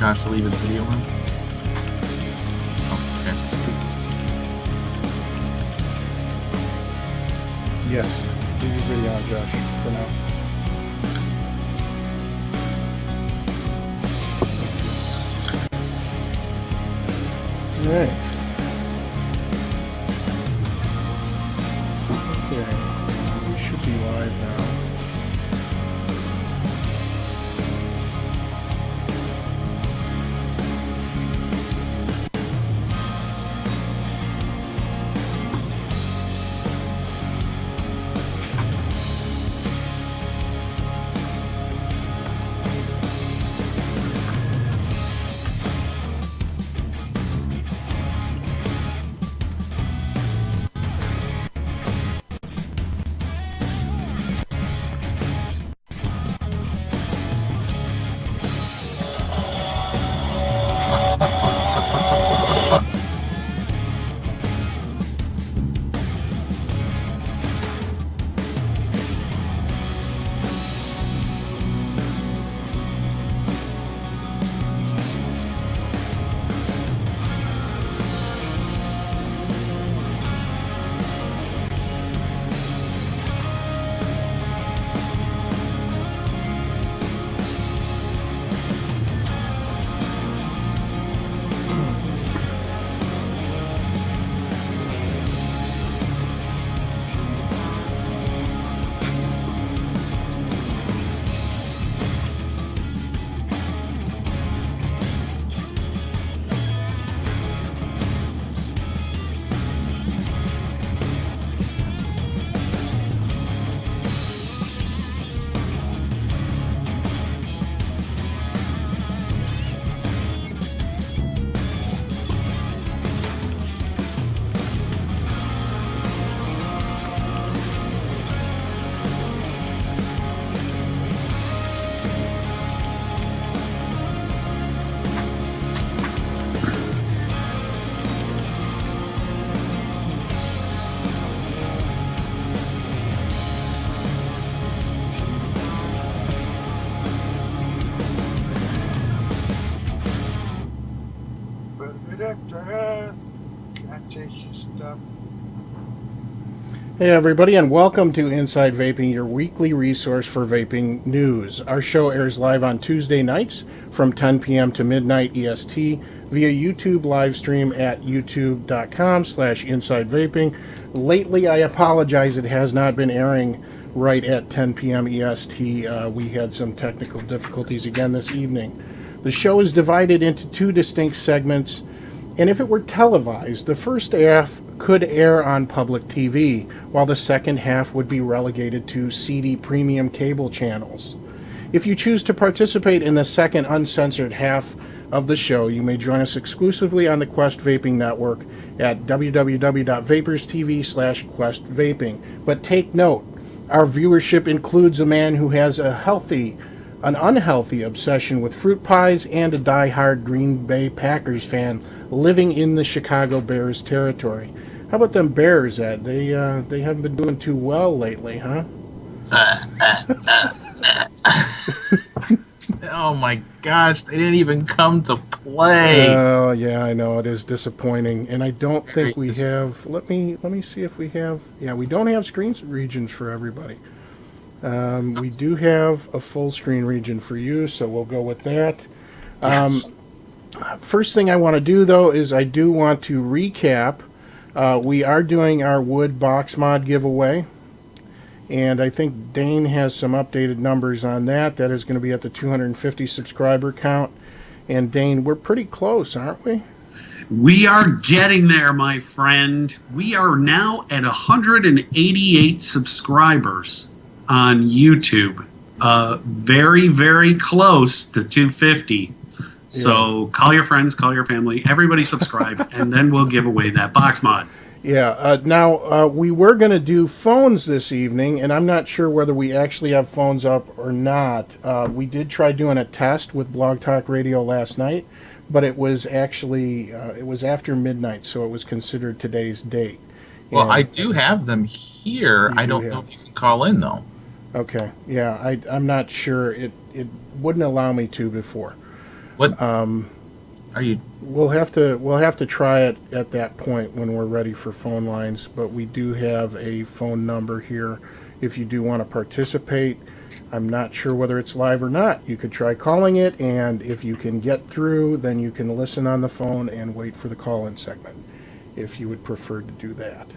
Josh to leave his video on? Oh, okay. Yes, leave your video on, Josh, for now. All right. Okay, we should be live now. Hey everybody, and welcome to Inside Vaping, your weekly resource for vaping news. Our show airs live on Tuesday nights from 10 p.m. to midnight EST via YouTube live stream at youtube.com/insidevaping. Lately, I apologize, it has not been airing right at 10 p.m. EST. We had some technical difficulties again this evening. The show is divided into two distinct segments, and if it were televised, the first half could air on public TV, while the second half would be relegated to CD premium cable channels. If you choose to participate in the second uncensored half of the show, you may join us exclusively on the Quest Vaping Network at www.vaperstv/questvaping. But take note, our viewership includes a man who has an unhealthy obsession with fruit pies and a die-hard Green Bay Packers fan living in the Chicago Bears territory. How about them Bears, Ed? They haven't been doing too well lately, huh? Oh my gosh, they didn't even come to play. Oh, yeah, I know. It is disappointing. And I don't think we have... Let me see if we have... Yeah, we don't have screen regions for everybody. We do have a full screen region for you, so we'll go with that. Yes. First thing I want to do, though, is I do want to recap. We are doing our wood box mod giveaway, and I think Dane has some updated numbers on that. That is going to be at the 250 subscriber count. And Dane, we're pretty close, aren't we? We are getting there, my friend. We are now at 188 subscribers on YouTube. Very, very close to 250. So call your friends, call your family, everybody subscribe, and then we'll give away that box mod. Yeah. Now, we were going to do phones this evening, and I'm not sure whether we actually have phones up or not. We did try doing a test with Blog Talk Radio last night, but it was actually it was after midnight, so it was considered today's date. Well, I do have them here. I don't know if you can call in, though. Okay. Yeah, I'm not sure. It wouldn't allow me to before. What are you? We'll have to try it at that point when we're ready for phone lines, but we do have a phone number here if you do want to participate. I'm not sure whether it's live or not. You could try calling it, and if you can get through, then you can listen on the phone and wait for the call-in segment if you would prefer to do that.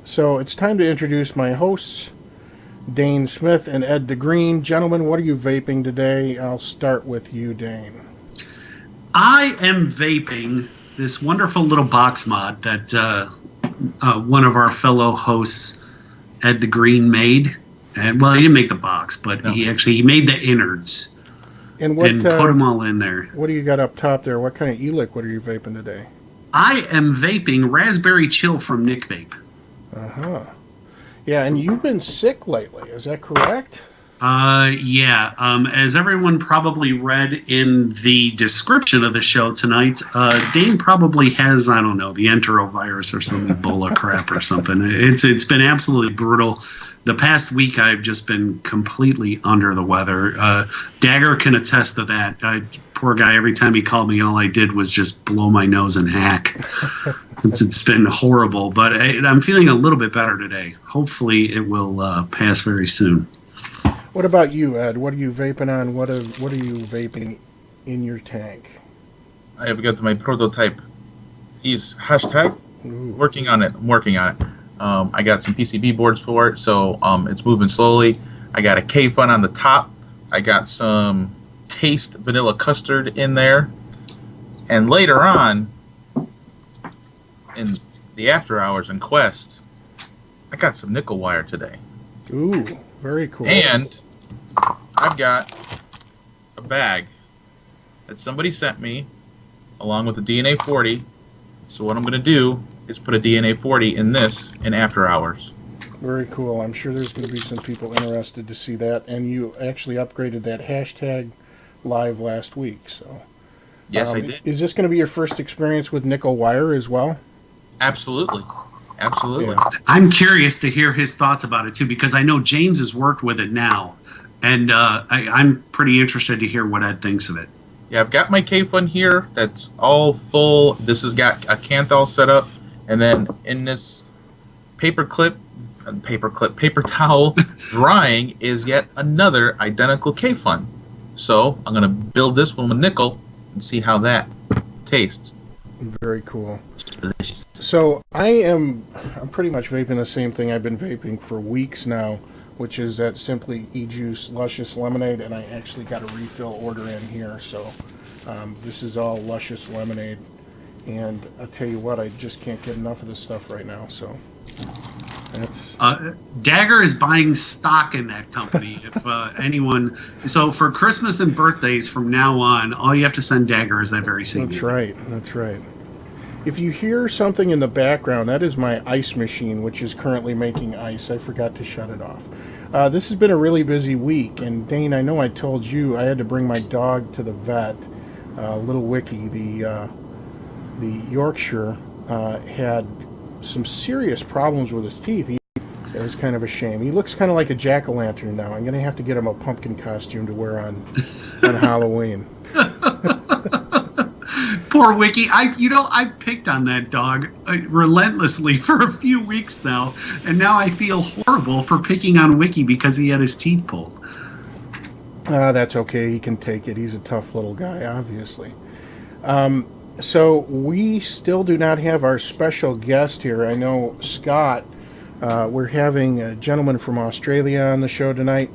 So it's time to introduce my hosts, Dane Smith and Ed DeGreen. Gentlemen, what are you vaping today? I'll start with you, Dane. I am vaping this wonderful little box mod that one of our fellow hosts, Ed DeGreen, made. And well, he didn't make the box, but he made the innards And put them all in there. What do you got up top there? What kind of e-liquid are you vaping today? I am vaping Raspberry Chill from Nick Vape. Uh-huh. Yeah, and you've been sick lately, is that correct? Yeah. As everyone probably read in the description of the show tonight, Dane probably has, I don't know, the Enterovirus or some Ebola crap or something. It's been absolutely brutal. The past week, I've just been completely under the weather. Dagger can attest to that. Poor guy, every time he called me, all I did was just blow my nose and hack. It's been horrible, but I'm feeling a little bit better today. Hopefully, it will pass very soon. What about you, Ed? What are you vaping on? What are you vaping in your tank? I have got my prototype. He's hashtag working on it. I'm working on it. I got some PCB boards for it, so it's moving slowly. I got a K-Fun on the top. I got some Taste vanilla custard in there, and later on in the after hours in Quest, I got some nickel wire today. Ooh, very cool. And I've got a bag that somebody sent me along with the DNA40. So what I'm going to do is put a DNA40 in this in after hours. Very cool. I'm sure there's going to be some people interested to see that. And you actually upgraded that hashtag live last week. So Yes, I did. Is this going to be your first experience with nickel wire as well? Absolutely. Absolutely. Yeah. I'm curious to hear his thoughts about it, too, because I know James has worked with it now. And I'm pretty interested to hear what Ed thinks of it. Yeah, I've got my K-Fun here. That's all full. This has got a Canthal set up. And then in this paper towel drying is yet another identical K-Fun. So I'm going to build this one with nickel and see how that tastes. Very cool. Delicious. So I'm pretty much vaping the same thing I've been vaping for weeks now, which is that Simply E-Juice Luscious Lemonade, and I actually got a refill order in here. So this is all Luscious Lemonade, and I'll tell you what, I just can't get enough of this stuff right now. So that's Dagger is buying stock in that company. If anyone, so for Christmas and birthdays from now on, all you have to send Dagger is that very same. That's right. That's right. If you hear something in the background, that is my ice machine, which is currently making ice. I forgot to shut it off. This has been a really busy week, and Dane, I know I told you I had to bring my dog to the vet. Little Wiki, the Yorkshire, had some serious problems with his teeth. It was kind of a shame. He looks kind of like a jack-o'-lantern now. I'm going to have to get him a pumpkin costume to wear on Halloween. Poor Wiki. I picked on that dog relentlessly for a few weeks now, and now I feel horrible for picking on Wiki because he had his teeth pulled. That's okay. He can take it. He's a tough little guy, obviously. So we still do not have our special guest here. I know Scott, we're having a gentleman from Australia on the show tonight,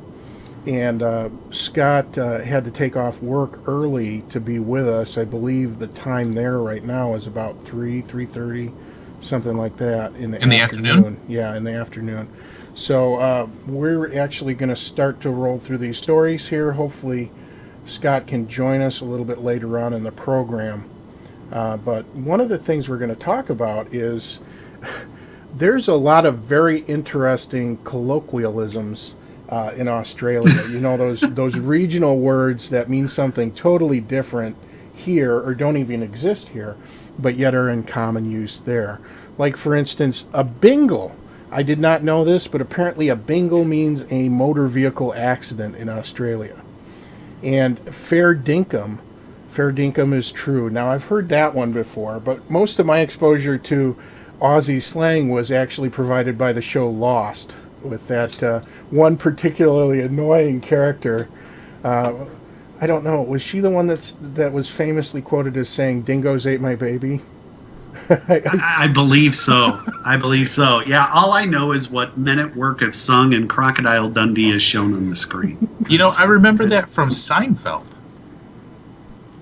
and Scott had to take off work early to be with us. I believe the time there right now is about 3:30, something like that in the afternoon? Yeah, in the afternoon. So we're actually going to start to roll through these stories here. Hopefully Scott can join us a little bit later on in the program. But one of the things we're going to talk about is there's a lot of very interesting colloquialisms in Australia. You know, those regional words that mean something totally different here or don't even exist here, but yet are in common use there. Like, for instance, a bingle. I did not know this, but apparently a bingle means a motor vehicle accident in Australia. and fair dinkum. Fair dinkum is true. Now, I've heard that one before, but most of my exposure to Aussie slang was actually provided by the show Lost, with that one particularly annoying character. I don't know. Was she the one that was famously quoted as saying, "Dingoes ate my baby"? I believe so. I believe so. Yeah, all I know is what Men at Work have sung and Crocodile Dundee is shown on the screen. You know, I remember that from Seinfeld.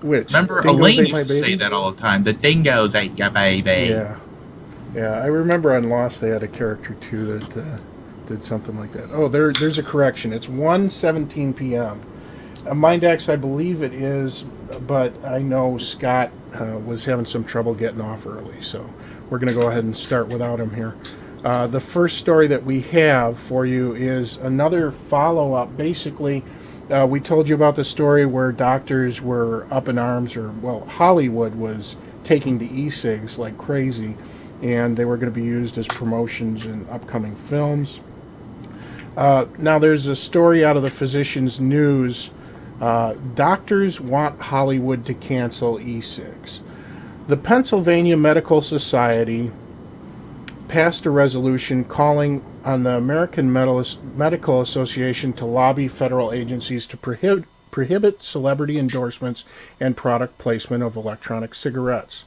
Which? Remember, Dingoes Elaine ate used my to say baby? that all the time. The dingoes ate your baby. Yeah. Yeah, I remember on Lost they had a character too that did something like that. Oh, there's a correction. It's 1:17 p.m. Mindex, I believe it is, but I know Scott was having some trouble getting off early, so we're going to go ahead and start without him here. The first story that we have for you is another follow-up. Basically, we told you about the story where doctors were up in arms, or, well, Hollywood was taking to e-cigs like crazy, and they were going to be used as promotions in upcoming films. Now, there's a story out of the Physicians News. Doctors want Hollywood to cancel e-cigs. The Pennsylvania Medical Society passed a resolution calling on the American Medical Association to lobby federal agencies to prohibit celebrity endorsements and product placement of electronic cigarettes.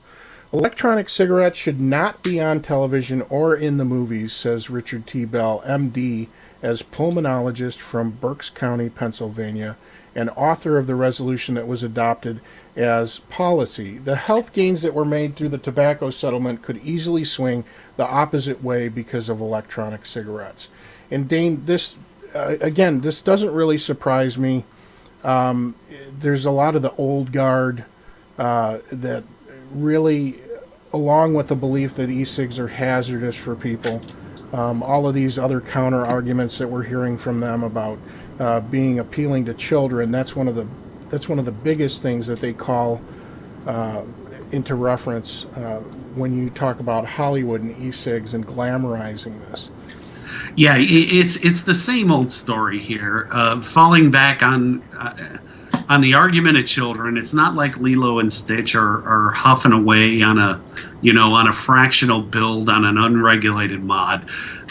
Electronic cigarettes should not be on television or in the movies, says Richard T. Bell, MD, as pulmonologist from Berks County, Pennsylvania, and author of the resolution that was adopted as policy. The health gains that were made through the tobacco settlement could easily swing the opposite way because of electronic cigarettes. And Dane, this doesn't really surprise me. There's a lot of the old guard that really, along with the belief that e-cigs are hazardous for people, all of these other counter arguments that we're hearing from them about being appealing to children, that's one of the biggest things that they call into reference when you talk about Hollywood and e-cigs and glamorizing this. Yeah, it's the same old story here. Falling back on the argument of children, it's not like Lilo and Stitch are huffing away on a fractional build on an unregulated mod.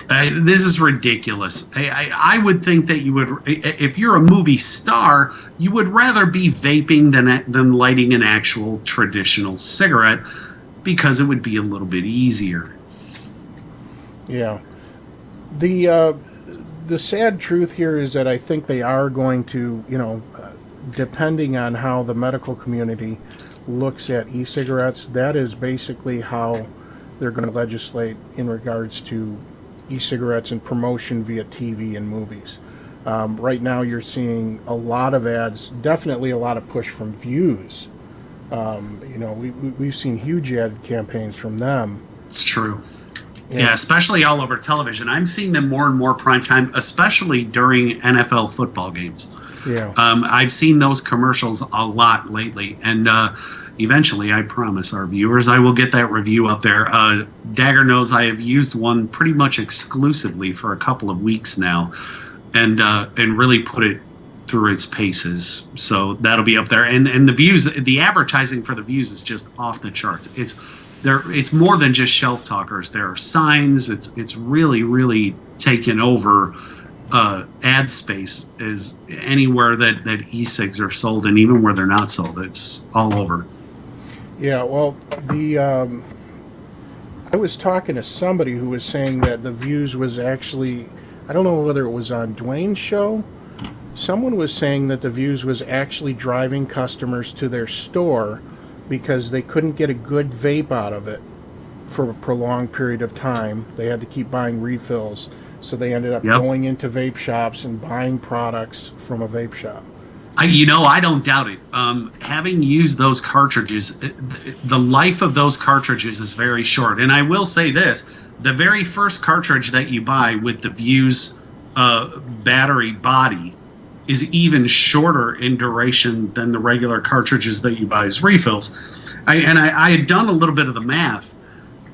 This is ridiculous. I would think that you would, if you're a movie star, you would rather be vaping than lighting an actual traditional cigarette, because it would be a little bit easier. Yeah. The sad truth here is that I think they are going to, depending on how the medical community looks at e-cigarettes, that is basically how they're going to legislate in regards to e-cigarettes and promotion via TV and movies. Right now you're seeing a lot of ads, definitely a lot of push from Views. We've seen huge ad campaigns from them. It's true. Yeah, especially all over television. I'm seeing them more and more prime time, especially during NFL football games. Yeah. I've seen those commercials a lot lately, and eventually, I promise our viewers, I will get that review up there. Dagger knows I have used one pretty much exclusively for a couple of weeks now, and really put it through its paces. So that'll be up there. And the views, the advertising for the views is just off the charts. It's more than just shelf talkers. There are signs. It's really, really taken over ad space is anywhere that e-cigs are sold, and even where they're not sold, it's all over. Yeah, well, I was talking to somebody who was saying that the Views was actually, I don't know whether it was on Dwayne's show. Someone was saying that the Views was actually driving customers to their store because they couldn't get a good vape out of it for a prolonged period of time. They had to keep buying refills, so they ended up going into vape shops and buying products from a vape shop. I don't doubt it. Having used those cartridges, the life of those cartridges is very short. And I will say this, the very first cartridge that you buy with the Views battery body is even shorter in duration than the regular cartridges that you buy as refills. I had done a little bit of the math,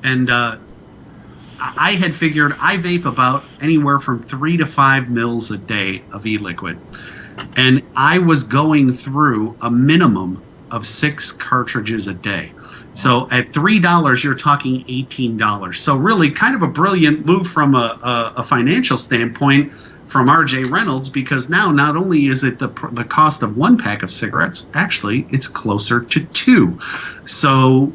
and I had figured I vape about anywhere from 3 to 5 mils a day of e-liquid. And I was going through a minimum of 6 cartridges a day. So at $3, you're talking $18. So really kind of a brilliant move from a financial standpoint from RJ Reynolds, because now not only is it the cost of 1 pack of cigarettes, actually it's closer to 2. So,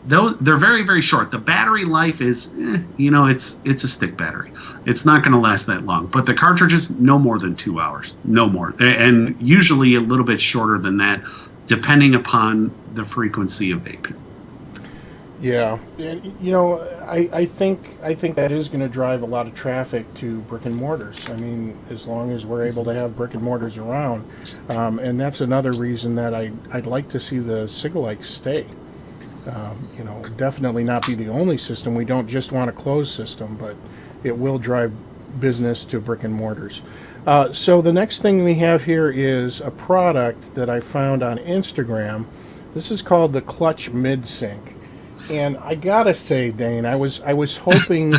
they're very, very short. The battery life is, it's a stick battery. It's not going to last that long. But the cartridges, no more than 2 hours, no more, and usually a little bit shorter than that, depending upon the frequency of vaping. Yeah, I think that is going to drive a lot of traffic to brick and mortars. I mean, as long as we're able to have brick and mortars around, and that's another reason that I'd like to see the Cigalike stay. Definitely not be the only system. We don't just want a closed system, but it will drive business to brick and mortars. So the next thing we have here is a product that I found on Instagram. This is called the Clutch Mid Sync, and I gotta say, Dane, I was hoping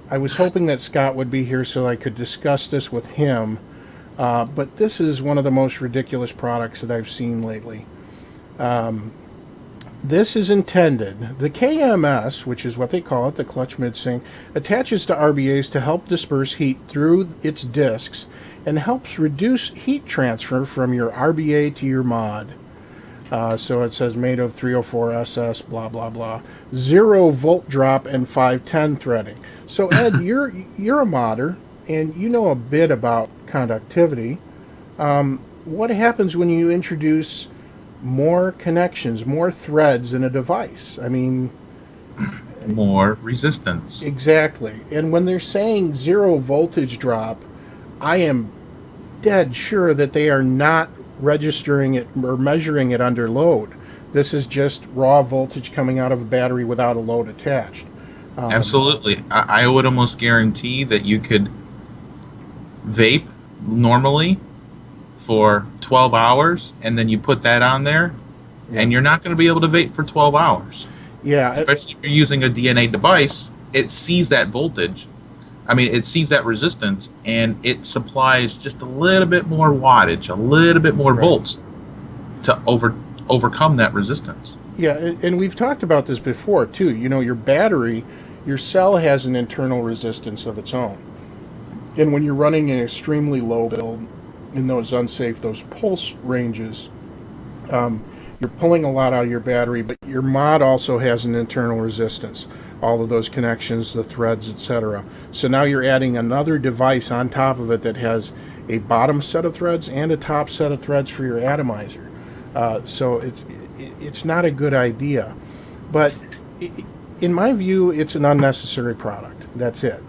that Scott would be here so I could discuss this with him. But this is one of the most ridiculous products that I've seen lately. This is intended, the KMS, which is what they call it, the Clutch Mid-Sync, attaches to RBAs to help disperse heat through its discs and helps reduce heat transfer from your RBA to your mod. So it says made of 304 SS, blah, blah, blah. 0 volt drop and 510 threading. So Ed, you're a modder, and you know a bit about conductivity. What happens when you introduce more connections, more threads in a device? I mean, more resistance. Exactly. And when they're saying 0 voltage drop, I am dead sure that they are not registering it or measuring it under load. This is just raw voltage coming out of a battery without a load attached. Absolutely. I would almost guarantee that you could vape normally for 12 hours, and then you put that on there, and you're not going to be able to vape for 12 hours. Yeah. Especially if you're using a DNA device, it sees that voltage. I mean, it sees that resistance, and it supplies just a little bit more wattage, a little bit more volts to overcome that resistance. Yeah, and we've talked about this before, too. Your battery, your cell has an internal resistance of its own. And when you're running an extremely low build, in those unsafe, those pulse ranges, you're pulling a lot out of your battery, but your mod also has an internal resistance, all of those connections, the threads, etc. So now you're adding another device on top of it that has a bottom set of threads and a top set of threads for your atomizer. So it's not a good idea. But in my view, it's an unnecessary product. That's it.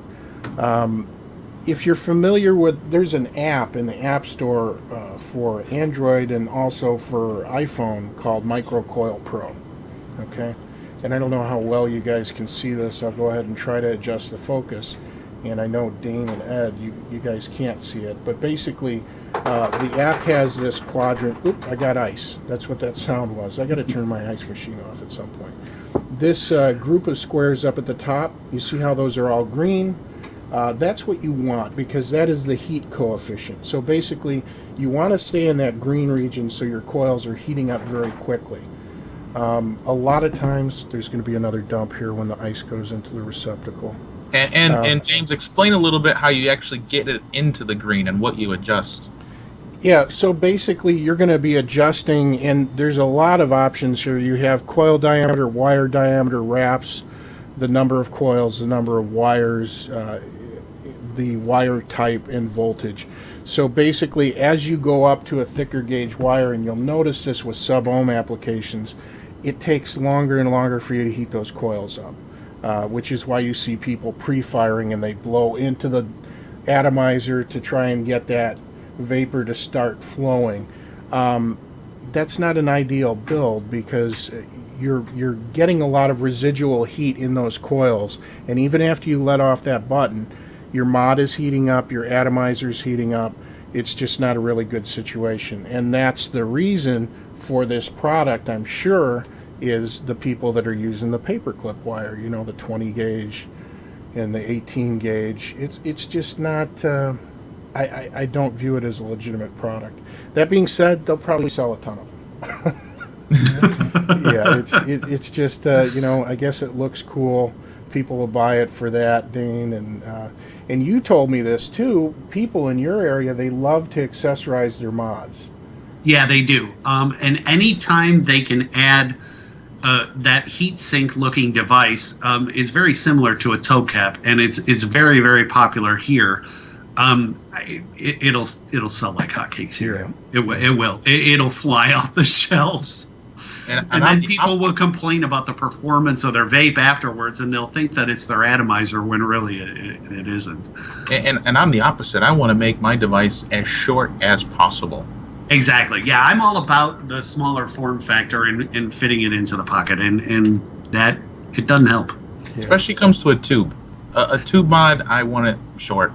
If you're familiar with, there's an app in the App Store for Android and also for iPhone called Microcoil Pro. Okay? And I don't know how well you guys can see this. I'll go ahead and try to adjust the focus. And I know Dane and Ed, you guys can't see it. But basically, the app has this quadrant. Oop, I got ice. That's what that sound was. I got to turn my ice machine off at some point. This group of squares up at the top, you see how those are all green? That's what you want, because that is the heat coefficient. So basically, you want to stay in that green region so your coils are heating up very quickly. A lot of times, there's going to be another dump here when the ice goes into the receptacle. And James, explain a little bit how you actually get it into the green and what you adjust. Yeah, so basically you're going to be adjusting, and there's a lot of options here. You have coil diameter, wire diameter, wraps, the number of coils, the number of wires, the wire type, and voltage. So basically, as you go up to a thicker gauge wire, and you'll notice this with SUB-OHM applications, it takes longer and longer for you to heat those coils up, which is why you see people pre-firing and they blow into the atomizer to try and get that vapor to start flowing. That's not an ideal build, because you're getting a lot of residual heat in those coils, and even after you let off that button, your mod is heating up, your atomizer is heating up. It's just not a really good situation, and that's the reason for this product, I'm sure, is the people that are using the paperclip wire, the 20 gauge and the 18 gauge. It's just not I don't view it as a legitimate product. That being said, they'll probably sell a ton of them. Yeah, it's just I guess it looks cool. People will buy it for that, Dane, and you told me this too. People in your area, they love to accessorize their mods. Yeah, they do. And anytime they can add that heat sink looking device, is very similar to a toe cap, and it's very, very popular here. It'll sell like hotcakes here. Yeah. It will. It'll fly off the shelves. And then people will complain about the performance of their vape afterwards, and they'll think that it's their atomizer when really it isn't. And I'm the opposite. I want to make my device as short as possible. Exactly. Yeah, I'm all about the smaller form factor and fitting it into the pocket, and that it doesn't help. Yeah. Especially comes to a tube. A tube mod, I want it short.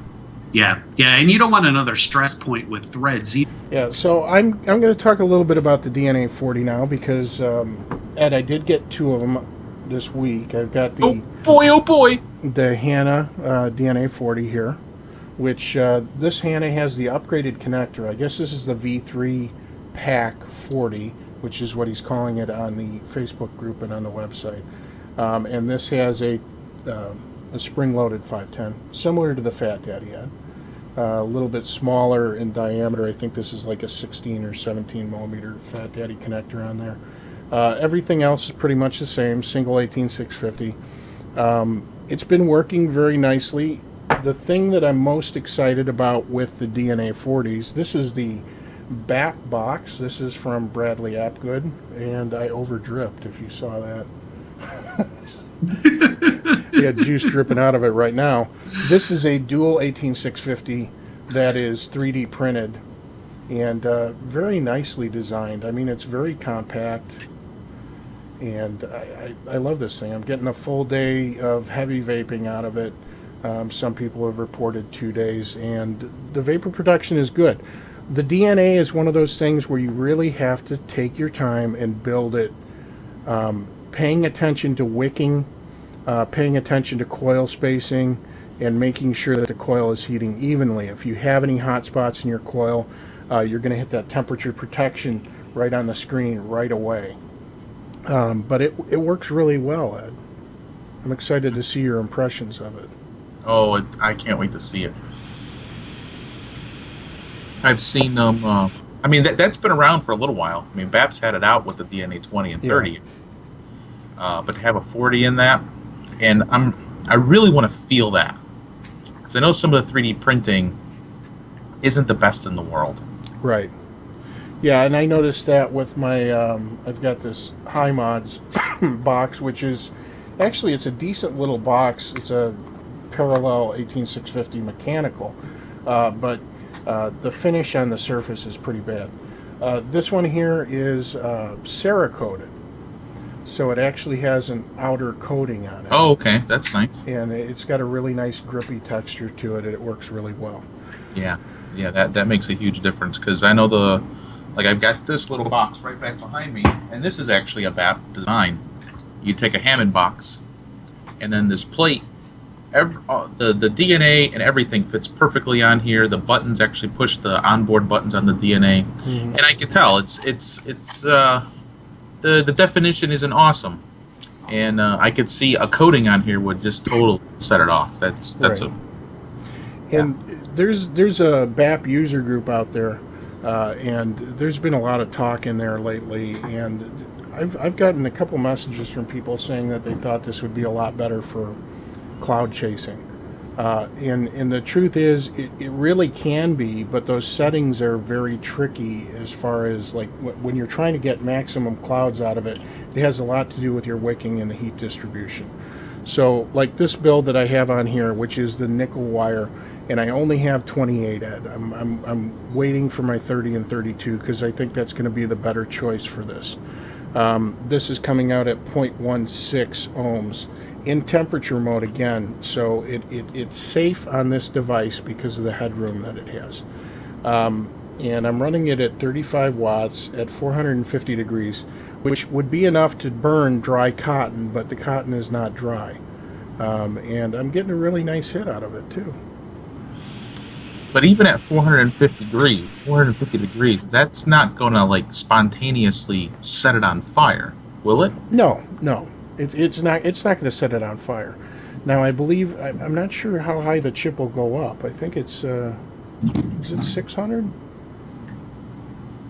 Yeah, and you don't want another stress point with threads either. Yeah, so I'm going to talk a little bit about the DNA40 now because, Ed, I did get 2 of them this week. I've got the oh boy, the Hannah DNA40 here, which this Hannah has the upgraded connector. I guess this is the V3 Pack 40, which is what he's calling it on the Facebook group and on the website. And this has a spring-loaded 510, similar to the Fat Daddy had. A little bit smaller in diameter. I think this is like a 16 or 17 millimeter Fat Daddy connector on there. Everything else is pretty much the same, single 18650. It's been working very nicely. The thing that I'm most excited about with the DNA40s, this is the BAP box. This is from Bradley Apgood, and I overdripped, if you saw that. We got juice dripping out of it right now. This is a dual 18650 that is 3D printed and very nicely designed. I mean, it's very compact, and I love this thing. I'm getting a full day of heavy vaping out of it. Some people have reported 2 days, and the vapor production is good. The DNA is one of those things where you really have to take your time and build it, paying attention to wicking, paying attention to coil spacing, and making sure that the coil is heating evenly. If you have any hot spots in your coil, you're going to hit that temperature protection right on the screen right away. But it works really well, Ed. I'm excited to see your impressions of it. Oh, I can't wait to see it. I've seen them. I mean, that's been around for a little while. I mean, BAP's had it out with the DNA20 and 30, but to have a 40 in that, and I really want to feel that, because I know some of the 3D printing isn't the best in the world. Right. Yeah, and I noticed that with my, I've got this High Mods box, which is, actually it's a decent little box. It's a parallel 18650 mechanical, but the finish on the surface is pretty bad. This one here is Cerakoted, so it actually has an outer coating on it. Oh, okay, that's nice. And it's got a really nice grippy texture to it, and it works really well. Yeah, that makes a huge difference, because I know I've got this little box right back behind me, and this is actually a BAP design. You take a Hammond box, and then this plate, the DNA and everything fits perfectly on here. The buttons actually push the onboard buttons on the DNA, and I can tell the definition isn't awesome, and I could see a coating on here would just totally set it off. That's right. And there's a BAP user group out there. And there's been a lot of talk in there lately, and I've gotten a couple messages from people saying that they thought this would be a lot better for cloud chasing. And the truth is, it really can be, but those settings are very tricky as far as like when you're trying to get maximum clouds out of it. It has a lot to do with your wicking and the heat distribution. So like this build that I have on here, which is the nickel wire, and I only have 28 Ed. I'm waiting for my 30 and 32 because I think that's going to be the better choice for this. This is coming out at 0.16 ohms in temperature mode again, so it's safe on this device because of the headroom that it has. And I'm running it at 35 watts at 450 degrees, which would be enough to burn dry cotton, but the cotton is not dry. And I'm getting a really nice hit out of it too. But even at 450 degrees, that's not going to like spontaneously set it on fire, will it? No, no, it's not. It's not going to set it on fire. Now, I believe I'm not sure how high the chip will go up. I think it's is it 600?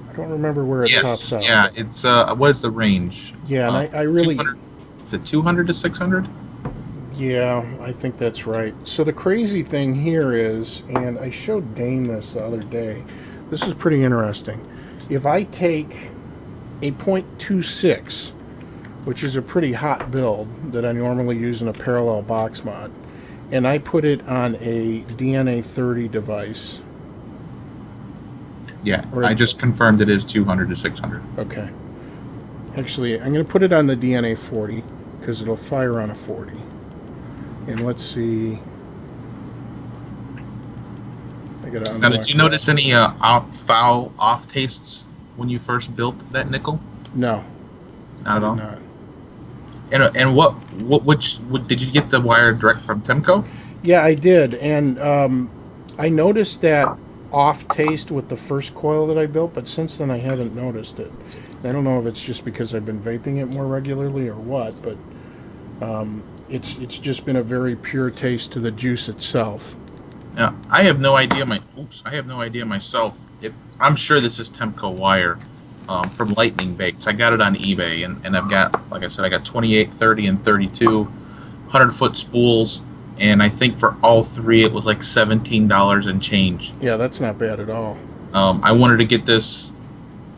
I don't remember where it tops out. Yeah, it's what is the range? Yeah, and I really 200, is it 200 to 600? Yeah, I think that's right. So the crazy thing here is, and I showed Dane this the other day, this is pretty interesting. If I take a .26, which is a pretty hot build that I normally use in a parallel box mod, and I put it on a DNA40 device. Yeah, I just confirmed it is 200 to 600. Okay. Actually, I'm going to put it on the DNA40 because it'll fire on a 40. And let's see. Now, did you notice any foul off tastes when you first built that nickel? No. Not at all? Not. And which did you get the wire direct from Temco? Yeah, I did. And I noticed that off taste with the first coil that I built, but since then I haven't noticed it. I don't know if it's just because I've been vaping it more regularly or what, but it's just been a very pure taste to the juice itself. Yeah, I have no idea myself. I'm sure this is Temco wire from Lightning Vapes. I got it on eBay, and I've got, like I said, I got 28, 30, and 32 100-foot spools. And I think for all three, it was like $17 and change. Yeah, that's not bad at all. I wanted to get this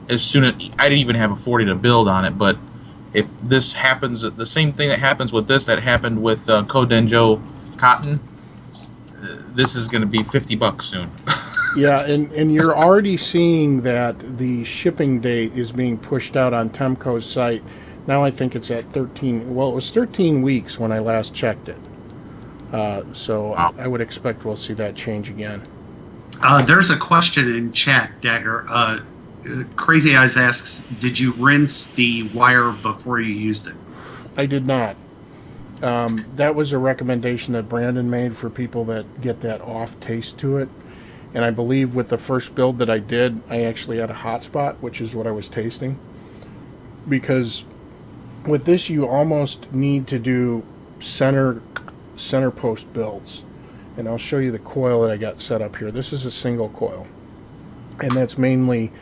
as soon as I didn't even have a 40 to build on it. But if this happens, the same thing that happens with this that happened with Kodenjo cotton, this is going to be $50 soon. Yeah, and you're already seeing that the shipping date is being pushed out on Temco's site. Now I think it's at 13. Well, it was 13 weeks when I last checked it. So wow. I would expect we'll see that change again. There's a question in chat, Dagger. Crazy Eyes asks, did you rinse the wire before you used it? I did not. That was a recommendation that Brandon made for people that get that off taste to it. And I believe with the first build that I did, I actually had a hot spot, which is what I was tasting. Because with this, you almost need to do center post builds, and I'll show you the coil that I got set up here. This is a single coil, and that's mainly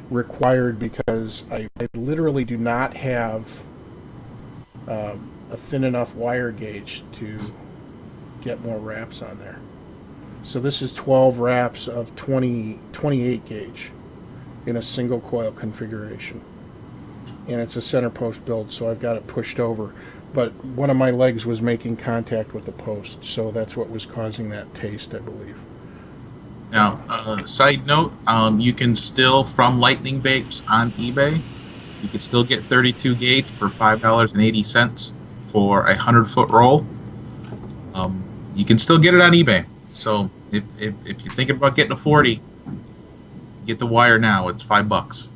required because I literally do not have a thin enough wire gauge to get more wraps on there. So this is 12 wraps of 28 gauge in a single coil configuration, and it's a center post build, so I've got it pushed over. But one of my legs was making contact with the post, so that's what was causing that taste, I believe. Now, side note, you can still, from Lightning Vapes on eBay, you can still get 32 gauge for $5.80 for a 100-foot roll. You can still get it on eBay. So if you're thinking about getting a 40, get the wire now. It's $5.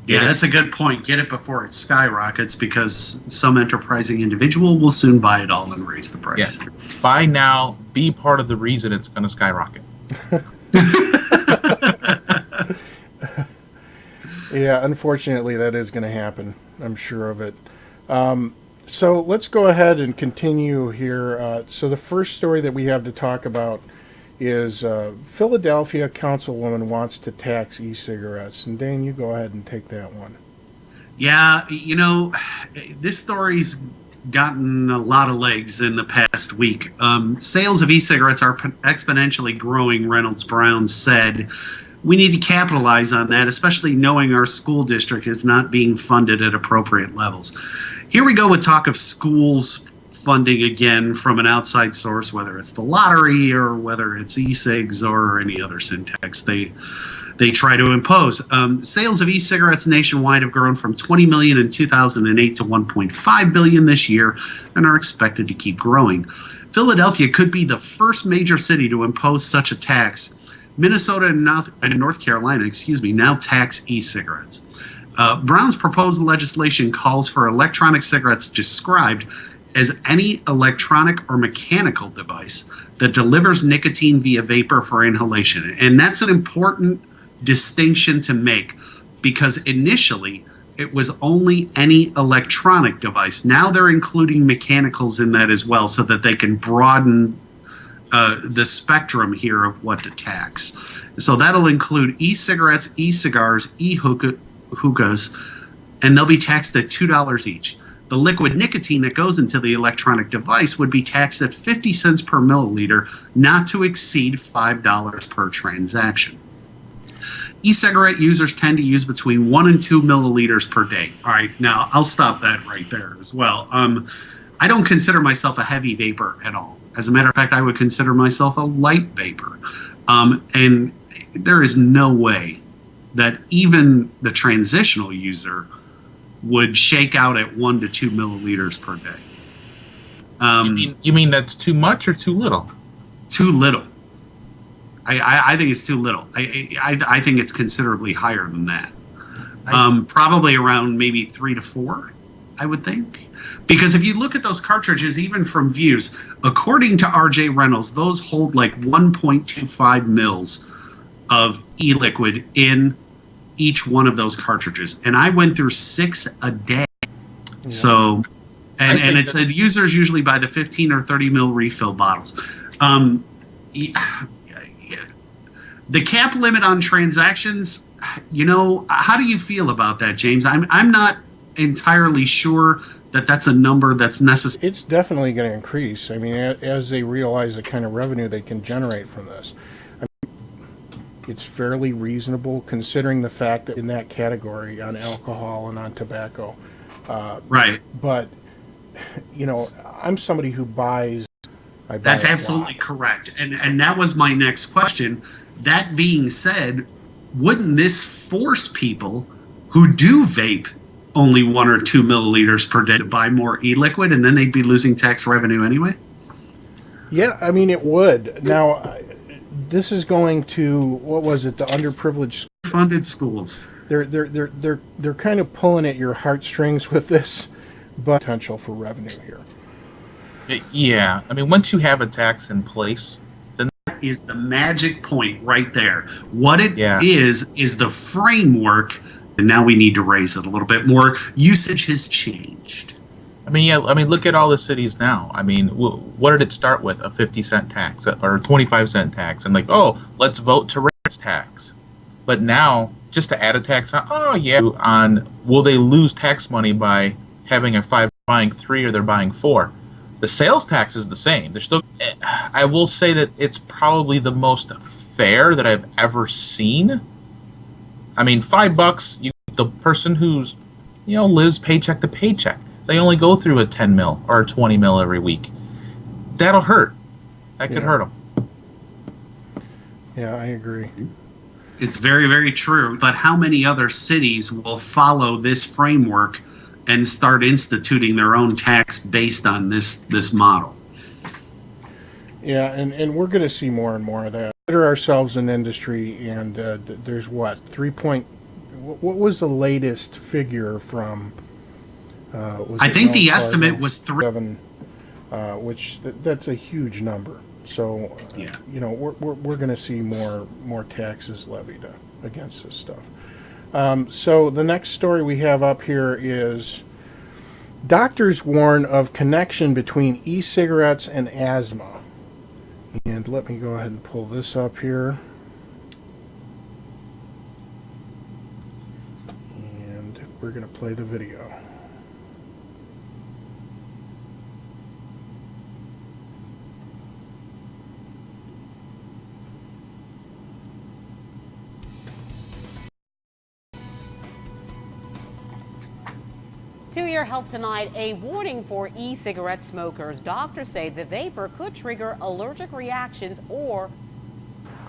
Yeah, that's a good point. Get it before it skyrockets, because some enterprising individual will soon buy it all and raise the price. Yeah. Buy now. Be part of the reason it's going to skyrocket. Yeah, unfortunately, that is going to happen. I'm sure of it. So let's go ahead and continue here. So the first story that we have to talk about is Philadelphia councilwoman wants to tax e-cigarettes. And Dane, you go ahead and take that one. Yeah, you know, this story's gotten a lot of legs in the past week. Sales of e-cigarettes are exponentially growing, Reynolds Brown said. We need to capitalize on that, especially knowing our school district is not being funded at appropriate levels. Here we go with talk of schools funding again from an outside source, whether it's the lottery or whether it's e-cigs or any other syntax they try to impose. Sales of e-cigarettes nationwide have grown from 20 million in 2008 to 1.5 billion this year and are expected to keep growing. Philadelphia could be the first major city to impose such a tax. Minnesota and North Carolina, now tax e-cigarettes. Brown's proposed legislation calls for electronic cigarettes described as any electronic or mechanical device that delivers nicotine via vapor for inhalation. And that's an important distinction to make, because initially it was only any electronic device. Now they're including mechanicals in that as well, so that they can broaden the spectrum here of what to tax. So that'll include e-cigarettes, e-cigars, e-hookahs, and they'll be taxed at $2 each. The liquid nicotine that goes into the electronic device would be taxed at 50 cents per milliliter, not to exceed $5 per transaction. E-cigarette users tend to use between 1 and 2 milliliters per day. All right, now I'll stop that right there as well. I don't consider myself a heavy vapor at all. As a matter of fact, I would consider myself a light vapor. And there is no way that even the transitional user would shake out at 1 to 2 milliliters per day. You mean that's too much or too little? Too little. I think it's too little. I think it's considerably higher than that. Probably around maybe 3 to 4, I would think. Because if you look at those cartridges, even from views, according to RJ Reynolds, those hold like 1.25 mils of e-liquid in each one of those cartridges. And I went through 6 a day. Yeah. So, and it's users usually buy the 15 or 30 mil refill bottles. The cap limit on transactions, how do you feel about that, James? I'm not entirely sure that that's a number that's necessary. It's definitely going to increase. I mean, as they realize the kind of revenue they can generate from this. I mean, it's fairly reasonable considering the fact that in that category on alcohol and on tobacco. Right. But, I'm somebody who buys. That's absolutely correct. And that was my next question. That being said, wouldn't this force people who do vape only 1 or 2 milliliters per day to buy more e-liquid, and then they'd be losing tax revenue anyway? Yeah, I mean, it would. Now, this is going to, what was it, the underprivileged funded schools. They're kind of pulling at your heartstrings with this, but potential for revenue here. Yeah, I mean, once you have a tax in place, then that is the magic point right there. What it is the framework. And now we need to raise it a little bit more. Usage has changed. I mean, look at all the cities now. I mean, what did it start with? A 50-cent tax or a 25-cent tax, and let's vote to raise tax. But now, just to add a tax on, will they lose tax money by having a 5 buying 3 or they're buying 4? The sales tax is the same. They're still. I will say that it's probably the most fair that I've ever seen. I mean, $5, the person who's, lives paycheck to paycheck, they only go through a 10 mil or a 20 mil every week. That'll hurt. That could hurt them. Yeah, I agree. It's very, very true. But how many other cities will follow this framework and start instituting their own tax based on this model? Yeah, and we're going to see more and more of that. Consider ourselves an industry, and there's what was the latest figure from? I think the estimate was 7, which that's a huge number. So we're going to see more taxes levied against this stuff. So the next story we have up here is doctors warn of connection between e-cigarettes and asthma. And let me go ahead and pull this up here. And we're going to play the video. To your help tonight, a warning for e-cigarette smokers. Doctors say the vapor could trigger allergic reactions or...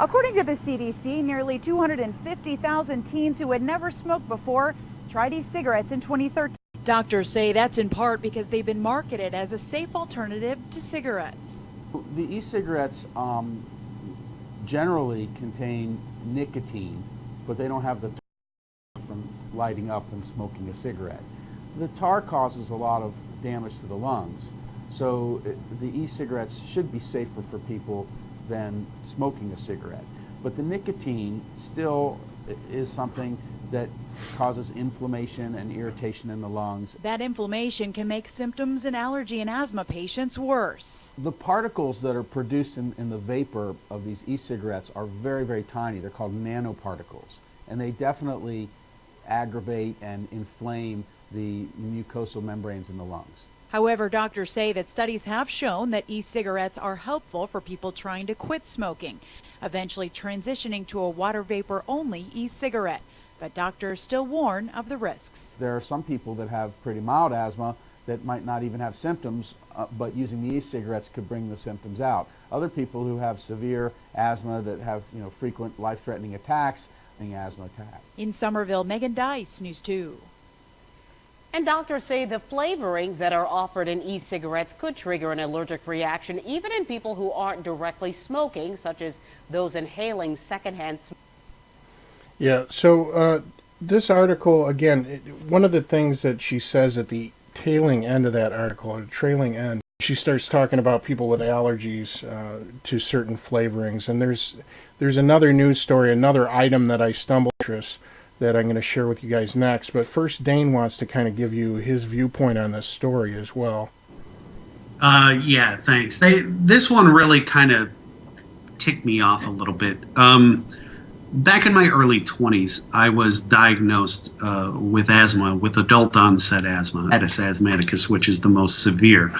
According to the CDC, nearly 250,000 teens who had never smoked before tried e-cigarettes in 2013. Doctors say that's in part because they've been marketed as a safe alternative to cigarettes. The e-cigarettes generally contain nicotine, but they don't have the tar from lighting up and smoking a cigarette. The tar causes a lot of damage to the lungs, So the e-cigarettes should be safer for people than smoking a cigarette. But the nicotine still is something that causes inflammation and irritation in the lungs. That inflammation can make symptoms in allergy and asthma patients worse. The particles that are produced in the vapor of these e-cigarettes are very, very tiny. They're called nanoparticles, and they definitely aggravate and inflame the mucosal membranes in the lungs. However, doctors say that studies have shown that e-cigarettes are helpful for people trying to quit smoking, eventually transitioning to a water vapor only e-cigarette. But doctors still warn of the risks. There are some people that have pretty mild asthma that might not even have symptoms, but using the e-cigarettes could bring the symptoms out. Other people who have severe asthma that have frequent life-threatening attacks, an asthma attack. In Somerville, Megan Dice, News 2. And doctors say the flavorings that are offered in e-cigarettes could trigger an allergic reaction even in people who aren't directly smoking, such as those inhaling secondhand smoke. Yeah, so this article, again, one of the things that she says at the tailing end of that article, or trailing end, she starts talking about people with allergies to certain flavorings. And there's another news story, another item that I stumbled across that I'm going to share with you guys next. But first, Dane wants to kind of give you his viewpoint on this story as well. Yeah, thanks. This one really kind of ticked me off a little bit. Back in my early 20s, I was diagnosed with asthma, with adult onset asthma, Aedes asthmaticus, which is the most severe.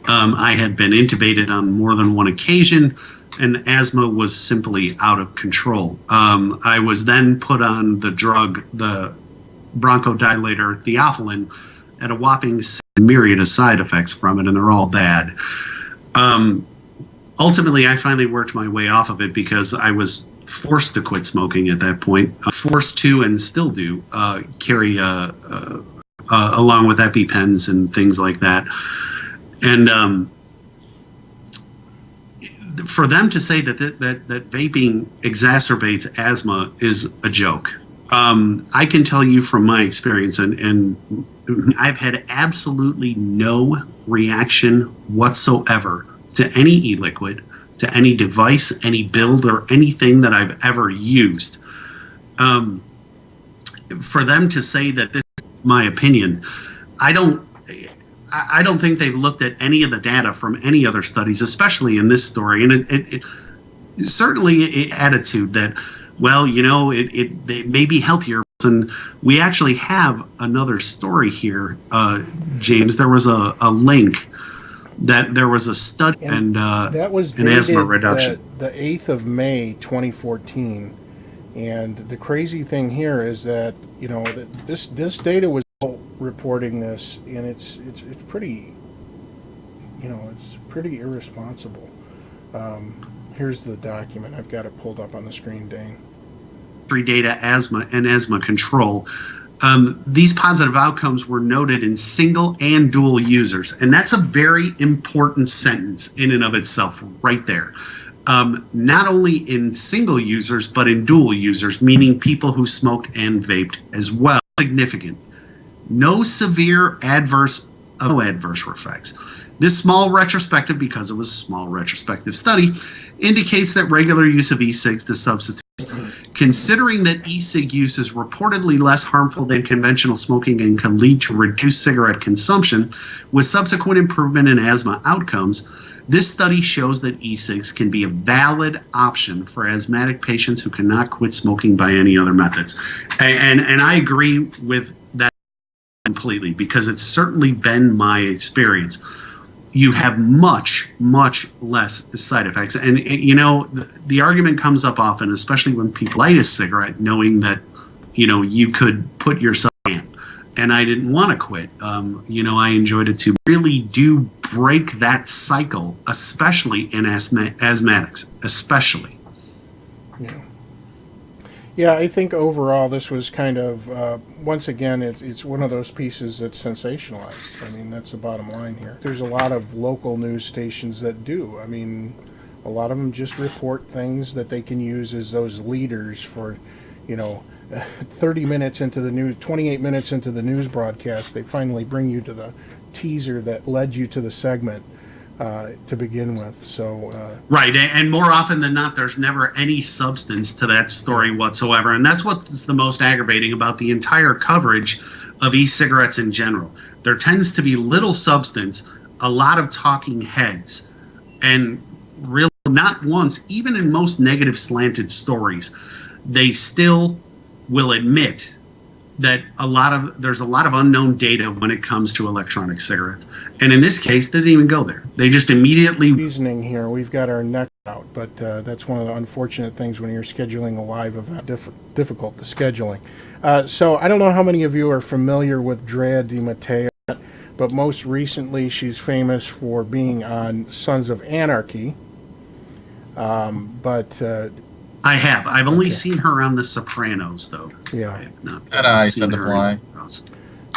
I had been intubated on more than one occasion, and asthma was simply out of control. I was then put on the drug, the bronchodilator theophylline, at a whopping myriad of side effects from it, and they're all bad. Ultimately, I finally worked my way off of it because I was forced to quit smoking at that point, forced to and still do carry along with EpiPens and things like that. And for them to say that vaping exacerbates asthma is a joke. I can tell you from my experience, and I've had absolutely no reaction whatsoever to any e-liquid, to any device, any build, or anything that I've ever used. For them to say that this is my opinion, I don't think they've looked at any of the data from any other studies, especially in this story. And it certainly attitude that, well, they may be healthier. And we actually have another story here, James. There was a link that there was a study and that was an asthma reduction. The 8th of May, 2014. And the crazy thing here is that, this data was reporting this, and it's pretty, it's pretty irresponsible. Here's the document. I've got it pulled up on the screen, Dane. Data, asthma, and asthma control. These positive outcomes were noted in single and dual users, and that's a very important sentence in and of itself right there. Not only in single users, but in dual users, meaning people who smoked and vaped as well. Significant. No severe adverse effects. This small retrospective, because it was a small retrospective study, indicates that regular use of e-cigs to substitute. Considering that e-cig use is reportedly less harmful than conventional smoking and can lead to reduced cigarette consumption, with subsequent improvement in asthma outcomes, this study shows that e-cigs can be a valid option for asthmatic patients who cannot quit smoking by any other methods. And I agree with that completely, because it's certainly been my experience. You have much, much less side effects. And, the argument comes up often, especially when people light a cigarette, knowing that, you could put yourself in. And I didn't want to quit. I enjoyed it too. Really do break that cycle, especially in asthmatics, especially. Yeah, I think overall this was kind of, once again, it's one of those pieces that's sensationalized. I mean, that's the bottom line here. There's a lot of local news stations that do. I mean, a lot of them just report things that they can use as those leaders for, 30 minutes into the news, 28 minutes into the news broadcast, they finally bring you to the teaser that led you to the segment. to begin with. So Right, and more often than not, there's never any substance to that story whatsoever, and that's what's the most aggravating about the entire coverage of e-cigarettes in general. There tends to be little substance, a lot of talking heads, and really not once, even in most negative slanted stories, they still will admit that there's a lot of unknown data when it comes to electronic cigarettes. And in this case, they didn't even go there. They just immediately... Reasoning here, we've got our neck out, but that's one of the unfortunate things when you're scheduling a live event, difficult the scheduling. So I don't know how many of you are familiar with Drea Di Matteo, but most recently she's famous for being on Sons of Anarchy. I have. I've only seen her on The Sopranos, though. Yeah. I have not And I seen said the her fly. anywhere else.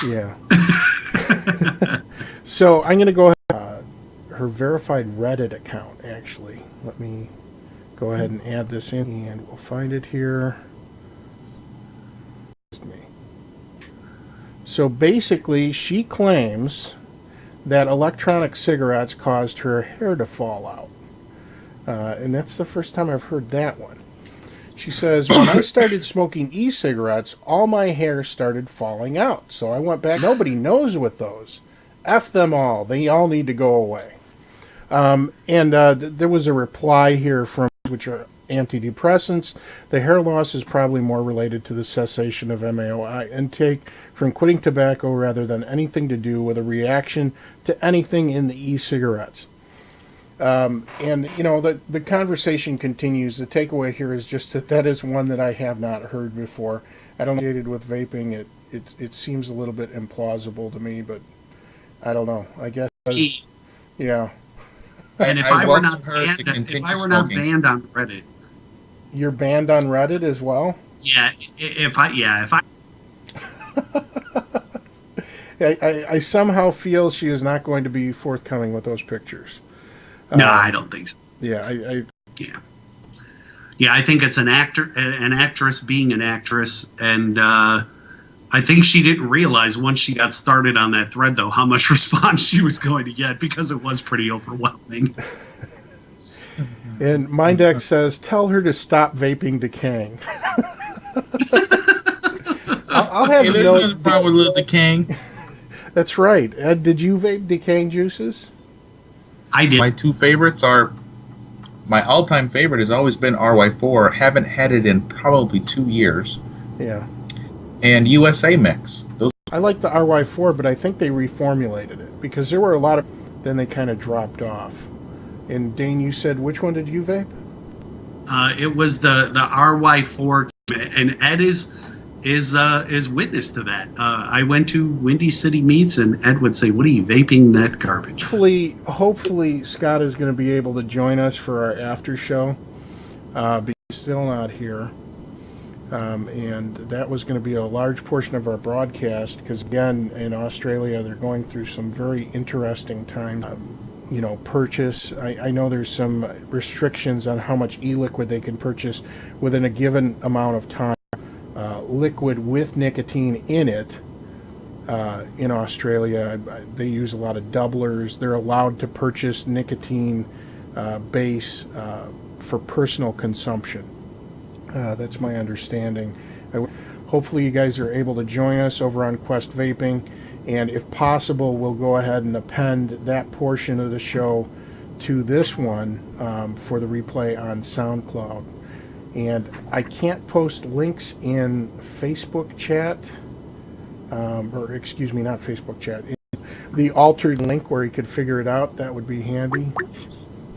Yeah. So I'm going to go ahead. Her verified Reddit account, actually. Let me go ahead and add this in, and we'll find it here. So basically, she claims that electronic cigarettes caused her hair to fall out. And that's the first time I've heard that one. She says, when I started smoking e-cigarettes, all my hair started falling out. So I went back. Nobody knows with those. F them all. They all need to go away. There was a reply here from which are antidepressants. The hair loss is probably more related to the cessation of MAOI intake from quitting tobacco rather than anything to do with a reaction to anything in the e-cigarettes. The conversation continues. The takeaway here is just that is one that I have not heard before. I don't know, with vaping, it seems a little bit implausible to me, but I don't know. I guess, yeah. And if I were not banned on Reddit, you're banned on Reddit as well. Yeah, if I. I somehow feel she is not going to be forthcoming with those pictures. No, I don't think so. Yeah, I think it's an actress being an actress, and I think she didn't realize once she got started on that thread, though, how much response she was going to get, because it was pretty overwhelming. And Mindex says, "Tell her to stop vaping decaying." I'll have you know. There's no problem with little decaying. That's right. Ed, did you vape decaying juices? I did. My two favorites are, my all-time favorite has always been RY4. Haven't had it in probably 2 years. Yeah. And USA Mix. Those. I like the RY4, but I think they reformulated it because there were a lot of. Then they kind of dropped off. And Dane, you said which one did you vape? It was the RY4, and Ed is witness to that. I went to Windy City Meats, and Ed would say, "What are you vaping that garbage?" Hopefully, Scott is going to be able to join us for our after show. But he's still not here, and that was going to be a large portion of our broadcast because, again, in Australia, they're going through some very interesting times. Purchase. I know there's some restrictions on how much e-liquid they can purchase within a given amount of time. Liquid with nicotine in it in Australia, they use a lot of doublers. They're allowed to purchase nicotine base for personal consumption. That's my understanding. Hopefully you guys are able to join us over on Quest Vaping, and if possible we'll go ahead and append that portion of the show to this one for the replay on SoundCloud. And I can't post links in Facebook chat, or excuse me, not Facebook chat. The altered link where you could figure it out, that would be handy.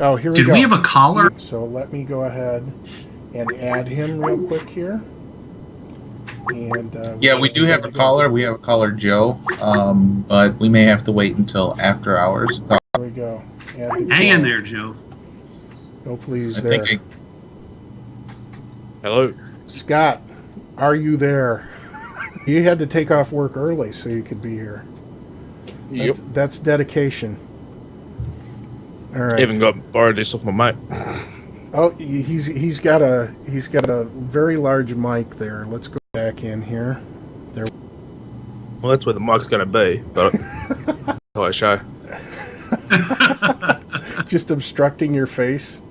Oh, here we go. Did we have a caller? So let me go ahead and add him real quick here. And Yeah, we do have a caller. We have a caller, Joe, but we may have to wait until after hours. There we go. Hang in there, Joe. Hopefully he's there. Hello. Scott, are you there? You had to take off work early so you could be here. Yep. That's dedication. All right. Even got borrowed this off my mate. Oh, he's got a very large mic there. Let's go back in here. There. Well, that's where the mic's going to be, but I show. just obstructing your face.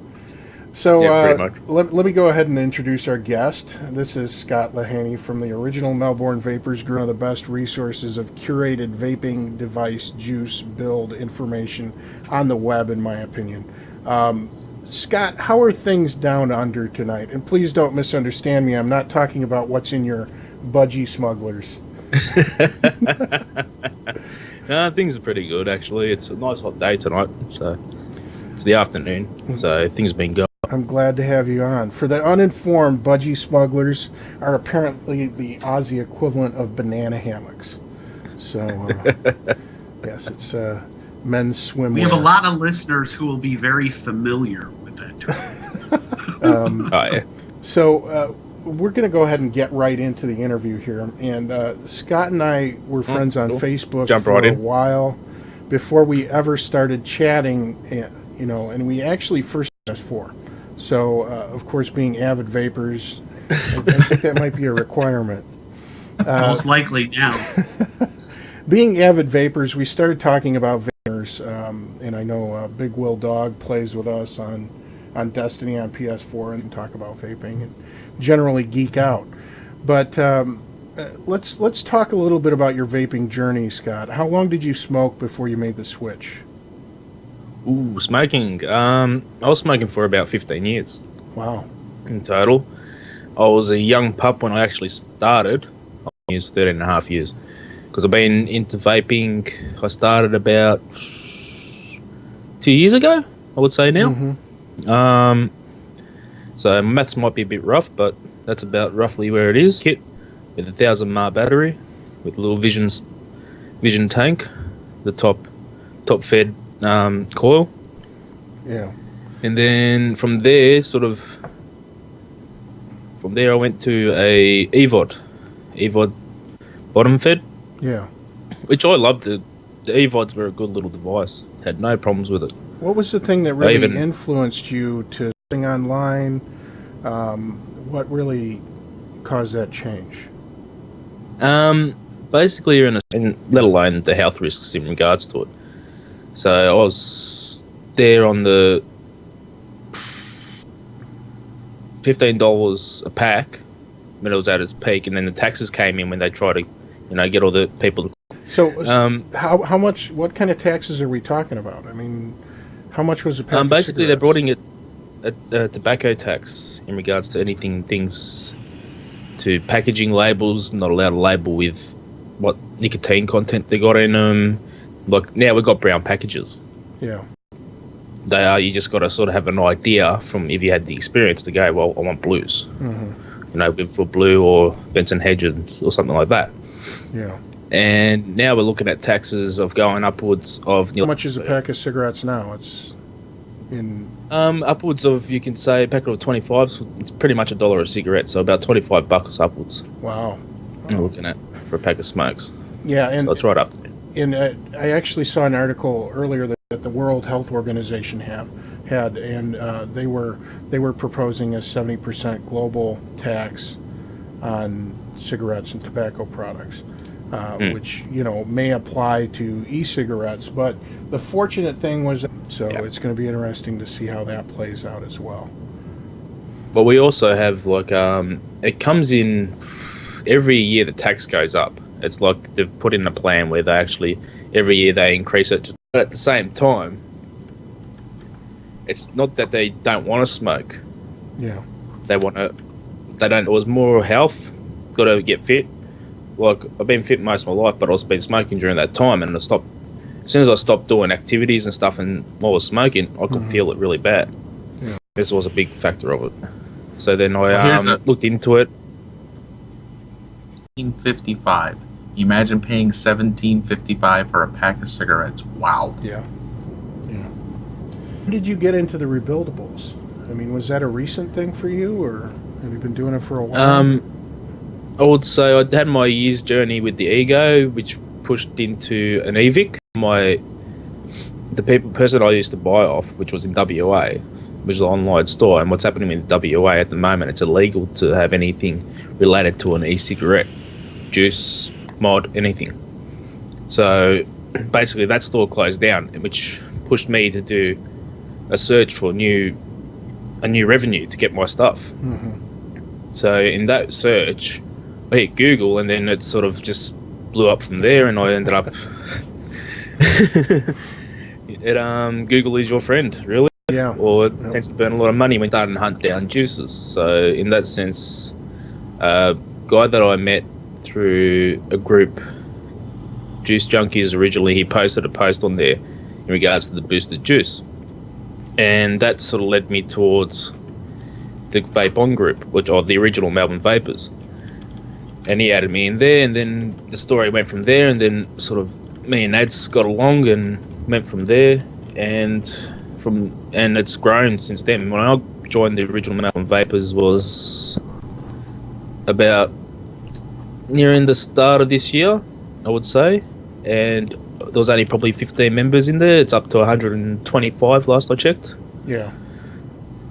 So Yeah, pretty much. let me go ahead and introduce our guest. This is Scott Lahaney from the original Melbourne Vapers Group, one of the best resources of curated vaping device juice build information on the web, in my opinion. Scott, how are things down under tonight? And please don't misunderstand me. I'm not talking about what's in your budgie smugglers. No, things are pretty good actually. It's a nice hot day tonight, so it's the afternoon, so things have been going. I'm glad to have you on. For the uninformed, budgie smugglers are apparently the Aussie equivalent of banana hammocks. So, yes, it's men's swimwear. We have a lot of listeners who will be very familiar with that term. Oh yeah. So, we're going to go ahead and get right into the interview here. And Scott and I were friends on cool. Facebook Jump for right a in. while before we ever started chatting, and we actually first PS4. So, of course, being avid vapors, I think that might be a requirement. Most likely now. Being avid vapors, we started talking about vapors, and I know Big Will Dog plays with us on Destiny on PS4 and talk about vaping and generally geek out. But let's talk a little bit about your vaping journey, Scott. How long did you smoke before you made the switch? Ooh, smoking. I was smoking for about 15 years Wow. in total. I was a young pup when I actually started. I was 13 and a half years. Because I've been into vaping, I started about 2 years ago, I would say now. Mm-hmm. So maths might be a bit rough, but that's about roughly where it is. Kit with a 1000 mAh battery, with a little vision tank, the top fed coil, Yeah. and then from there I went to a EVOD bottom fed, Yeah. which I loved. The EVODs were a good little device. Had no problems with it. What was the thing that really even- influenced you to sing online? What really caused that change? Basically, and let alone the health risks in regards to it. So I was there on the $15 a pack when it was at its peak, and then the taxes came in when they tried to, get all the people. So, how much? What kind of taxes are we talking about? I mean, how much was a pack of Basically, they're cigarettes? brought in a tobacco tax in regards to things to packaging labels. Not allowed to label with what nicotine content they got in them. Like now we've got brown packages. Yeah. They are. You just got to sort of have an idea from if you had the experience to go. Well, I want blues. Mm-hmm. For blue or Benson Hedges or something like that. Yeah. And now we're looking at taxes of going upwards of. How much is a pack of cigarettes now? It's in. Upwards of, you can say, a packet of 25s. It's pretty much $1 a cigarette, so about $25 upwards. Wow. We're looking at for a pack of smokes. Yeah, and So it's right up there. I actually saw an article earlier that the World Health Organization had, and they were proposing a 70% global tax on cigarettes and tobacco products, which may apply to e-cigarettes. But the fortunate thing was, it's going to be interesting to see how that plays out as well. But we also have it comes in every year. The tax goes up. It's like they've put in a plan where they actually every year they increase it. But at the same time, it's not that they don't want to smoke. Yeah. They want to. They don't. It was more health. Got to get fit. Like I've been fit most of my life, but I've been smoking during that time, and I stopped. As soon as I stopped doing activities and stuff, and while I was smoking, I could feel it really bad. Yeah. This was a big factor of it. So then I here's looked into it. $17.55. Imagine paying $17.55 for a pack of cigarettes. Wow. Yeah. When did you get into the rebuildables? I mean, was that a recent thing for you, or have you been doing it for a while? I would say I had my year's journey with the Ego, which pushed into an EVIC. The person I used to buy off, which was in WA, which is an online store, and what's happening in WA at the moment, it's illegal to have anything related to an e-cigarette, juice, mod, anything. So basically that store closed down, which pushed me to do a search for a new revenue to get my stuff. So in that search, I hit Google, and then it sort of just blew up from there, and I ended up Google is your friend, really. Yeah. Or it tends to burn a lot of money when starting to hunt down juices. So in that sense, a guy that I met through a group, Juice Junkies originally, he posted a post on there in regards to the boosted juice. And that sort of led me towards the Vape On group, or the original Melbourne Vapers. And he added me in there, and then the story went from there, and then sort of me and Nads got along and went from there, and it's grown since then. When I joined the original Melbourne Vapers was about nearing the start of this year, I would say, and there was only probably 15 members in there. It's up to 125 last I checked. Yeah.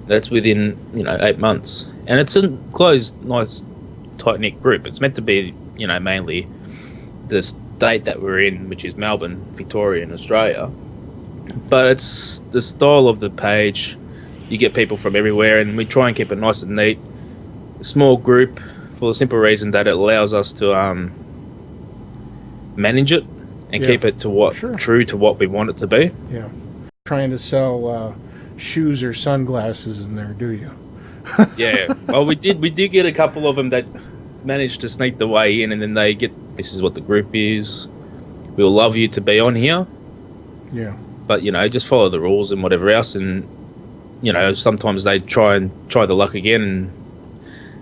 That's within 8 months, and it's a closed, nice, tight-knit group. It's meant to be mainly the state that we're in, which is Melbourne, Victoria, and Australia. But it's the style of the page. You get people from everywhere, and we try and keep it nice and neat. A small group, for the simple reason that it allows us to manage it and keep it to true to what we want it to be. Yeah. Trying to sell shoes or sunglasses in there, do you? Yeah. Well, we did get a couple of them that managed to sneak the way in, and then they get, this is what the group is. We'll love you to be on here. Yeah. But, just follow the rules and whatever else. And, sometimes they try the luck again, and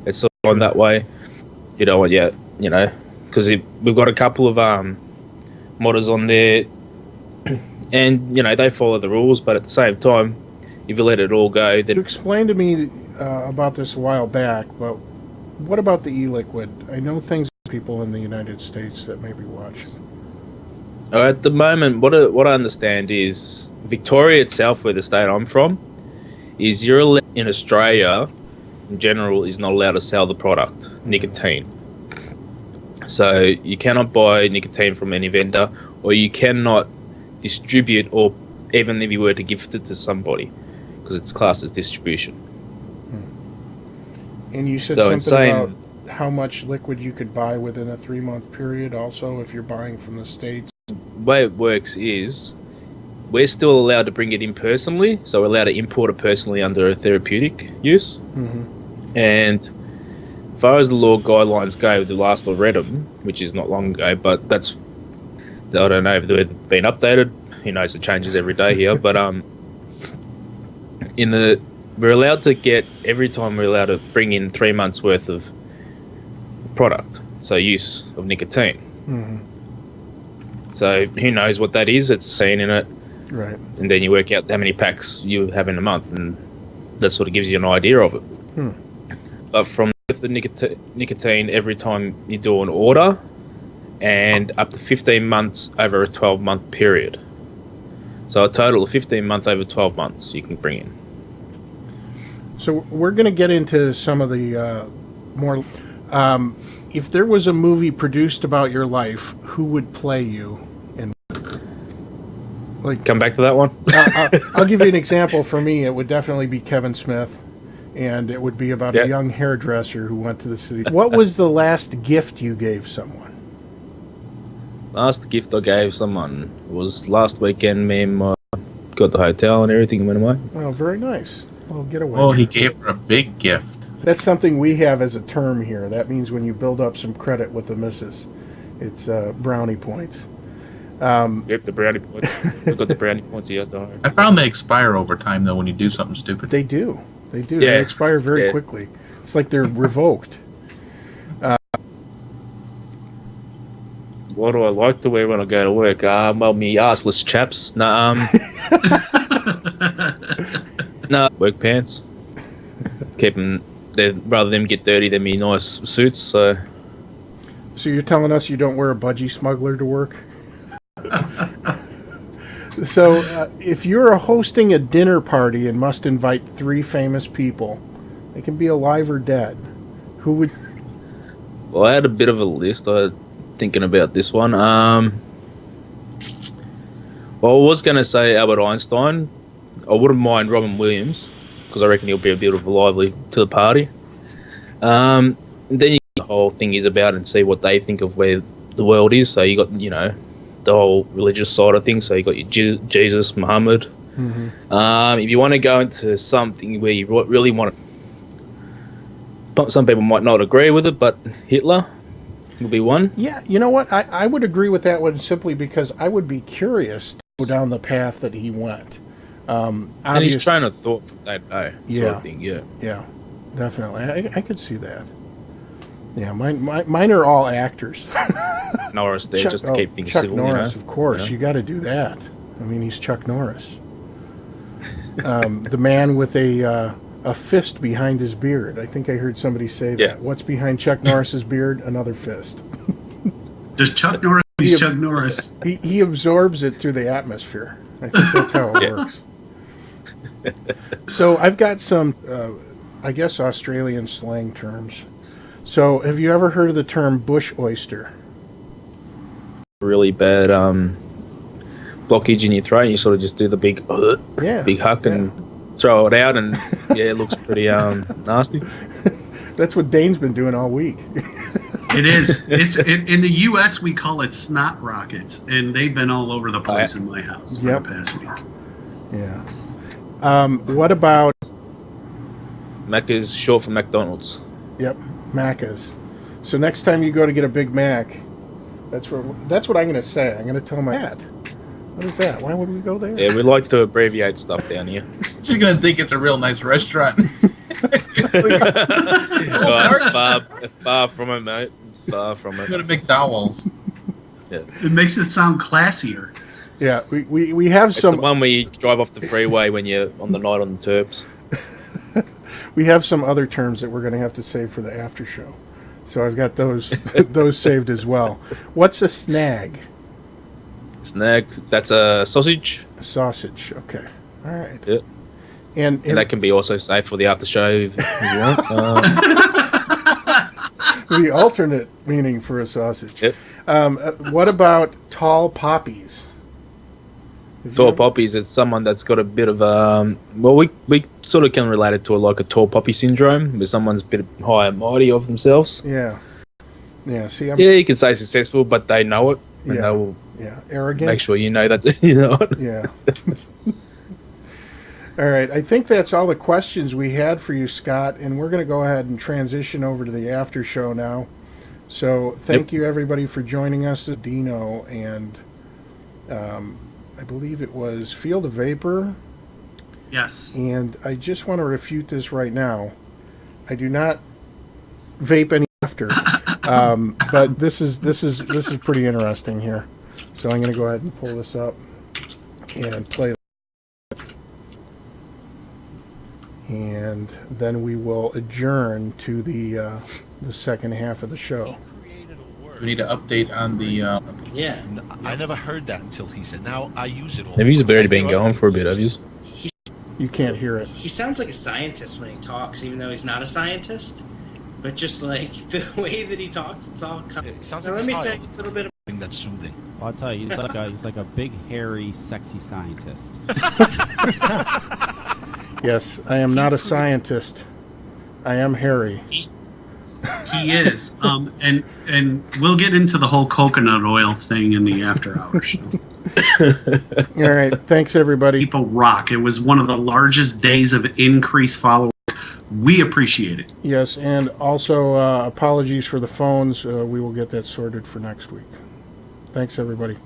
it's sort of on that way. You don't want, because we've got a couple of modders on there, and, they follow the rules, but at the same time, if you let it all go, then... You explained to me about this a while back, but what about the e-liquid? I know people in the United States that maybe watch. At the moment, what I understand is Victoria itself, where the state I'm from, is in Australia, in general, is not allowed to sell the product, nicotine. So you cannot buy nicotine from any vendor, or you cannot distribute, or even if you were to gift it to somebody, because it's classed as distribution. And you said something about how much liquid you could buy within a 3-month period also if you're buying from the States. The way it works is we're still allowed to bring it in personally, so we're allowed to import it personally under a therapeutic use. And as far as the law guidelines go, the last I read them, which is not long ago, but that's, I don't know if they've been updated. Who knows, it changes every day here. But we're allowed to get, every time we're allowed to bring in 3 months worth of product, so use of nicotine. So who knows what that is? It's seen in it, right? And then you work out how many packs you have in a month, and that sort of gives you an idea of it. But from the nicotine, every time you do an order, and up to 15 months over a 12-month period. So a total of 15 months over 12 months you can bring in. So we're going to get into some of the more... if there was a movie produced about your life, who would play you? Come back to that one? I'll give you an example. For me, it would definitely be Kevin Smith, and it would be about a young hairdresser who went to the city. What was the last gift you gave someone? Last gift I gave someone was last weekend. Me and my got the hotel and everything went away. Oh, very nice. Well, get away. Oh, he gave her a big gift. That's something we have as a term here. That means when you build up some credit with the missus, it's brownie points. Yep, the brownie points. We've got the brownie points here. I found they expire over time, though, when you do something stupid. They do. They do. Yeah. They expire very quickly. It's like they're revoked. What do I like to wear when I go to work? Well, me arseless chaps. Nah, work pants. Keep them. Rather them get dirty than me nice suits. So you're telling us you don't wear a budgie smuggler to work? So if you're hosting a dinner party and must invite 3 famous people, they can be alive or dead, who would... Well, I had a bit of a list. Thinking about this one. Well, I was going to say Albert Einstein, I wouldn't mind Robin Williams because I reckon he'll be a bit of a lively to the party. Then you the whole thing is about and see what they think of where the world is. So you got, you know, the whole religious side of things. So you got your Jesus, Muhammad. If you want to go into something where you really want to, some people might not agree with it, but Hitler would be one. Yeah, you know what? I would agree with that one simply because I would be curious to go down the path that he went. And he's trying to thought from that day, sort of thing. Yeah, definitely. I could see that. Yeah, mine are all actors. Norris there just to keep things Chuck civil. Norris, you know? of course. You got to do that. I mean, he's Chuck Norris. The man with a fist behind his beard. I think I heard somebody say that. Yes. What's behind Chuck Norris's beard? Another fist. Does Chuck Norris? He's Chuck Norris. He absorbs it through the atmosphere. I think that's how it works. So I've got some, I guess, Australian slang terms. So have you ever heard of the term bush oyster? Really bad blockage in your throat. You sort of just do the big huck and throw it out, and it looks pretty nasty. That's what Dane's been doing all week. It is. It's in the U.S. we call it snot rockets, and they've been all over the place in my house for the past week. Yeah. What about Macca's short for McDonald's. Yep, Macca's. So next time you go to get a Big Mac, that's what I'm going to say. I'm going to tell my dad. What is that? Why would we go there? Yeah, we like to abbreviate stuff down here. She's gonna think it's a real nice restaurant. Far from it, mate. Far from it. Go to McDowell's. Yeah. It makes it sound classier. Yeah, we have It's some. the one where you drive off the freeway when you're on the night on the Terps. We have some other terms that we're going to have to save for the after show. So I've got those those saved as well. What's a snag? Snag, that's a sausage. A sausage. Okay. All right. Yep. And that can be also saved for the after show if you want. The alternate meaning for a sausage. Yep. What about tall poppies? Tall poppies, it's someone that's got a bit of we sort of can relate it to like a tall poppy syndrome, where someone's a bit high and mighty of themselves. Yeah. Yeah. See, you can say successful, but they know it, and they will arrogant. make sure you know that you know it. Yeah. All right. I think that's all the questions we had for you, Scott, and we're going to go ahead and transition over to the after show now. So thank you everybody for joining us. Dino and I believe it was Field of Vapor. Yes. And I just want to refute this right now. I do not vape any after, but this is pretty interesting here. So I'm going to go ahead and pull this up and play. And then we will adjourn to the second half of the show. We need an update on the. Yeah, I never heard that until he said. Now I use it all. Have you already been going for a bit, have you? You can't hear it. He sounds like a scientist when he talks, even though he's not a scientist. But just like the way that he talks, it's all kind of. It sounds so like let me a tell you a little bit. that's soothing. Well, I'll tell you, he's like a big, hairy, sexy scientist. Yes, I am not a scientist. I am hairy. He is. And we'll get into the whole coconut oil thing in the after hours show. All right. Thanks, everybody. People rock. It was one of the largest days of increased followers. We appreciate it. Yes, and also apologies for the phones. We will get that sorted for next week. Thanks, everybody.